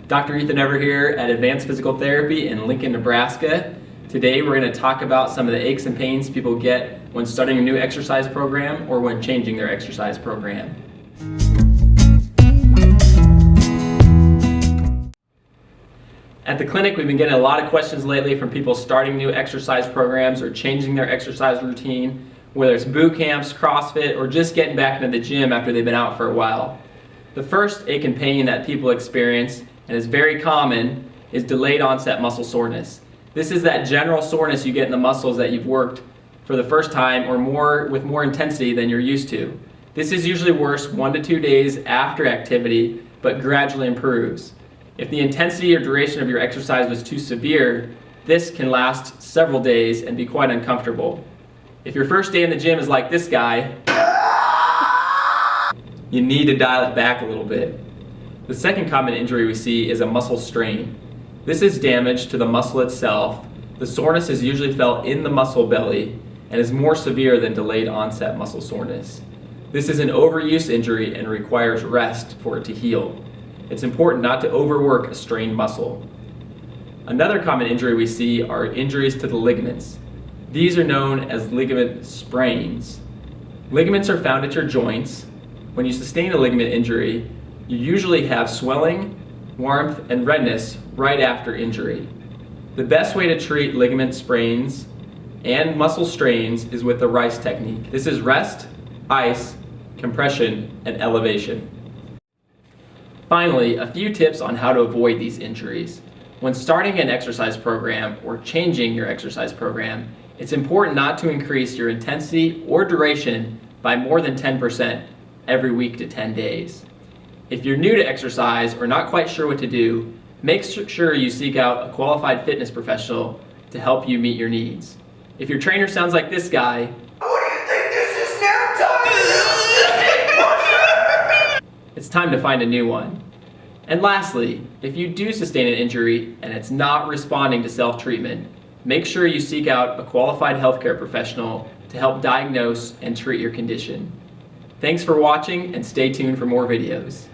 Dr. Ethan Ever here at Advanced Physical Therapy in Lincoln, Nebraska. Today we're going to talk about some of the aches and pains people get when starting a new exercise program or when changing their exercise program. At the clinic, we've been getting a lot of questions lately from people starting new exercise programs or changing their exercise routine, whether it's boot camps, CrossFit, or just getting back into the gym after they've been out for a while. The first ache and pain that people experience, and is very common, is delayed onset muscle soreness. This is that general soreness you get in the muscles that you've worked for the first time or with more intensity than you're used to. This is usually worse 1 to 2 days after activity, but gradually improves. If the intensity or duration of your exercise was too severe, this can last several days and be quite uncomfortable. If your first day in the gym is like this guy, you need to dial it back a little bit. The second common injury we see is a muscle strain. This is damage to the muscle itself. The soreness is usually felt in the muscle belly and is more severe than delayed onset muscle soreness. This is an overuse injury and requires rest for it to heal. It's important not to overwork a strained muscle. Another common injury we see are injuries to the ligaments. These are known as ligament sprains. Ligaments are found at your joints. When you sustain a ligament injury, you usually have swelling, warmth, and redness right after injury. The best way to treat ligament sprains and muscle strains is with the RICE technique. This is rest, ice, compression, and elevation. Finally, a few tips on how to avoid these injuries. When starting an exercise program or changing your exercise program, it's important not to increase your intensity or duration by more than 10% every week to 10 days. If you're new to exercise or not quite sure what to do, make sure you seek out a qualified fitness professional to help you meet your needs. If your trainer sounds like this guy, "What do you think this is now time?" It's time to find a new one. And lastly, if you do sustain an injury and it's not responding to self-treatment, make sure you seek out a qualified healthcare professional to help diagnose and treat your condition. Thanks for watching and stay tuned for more videos.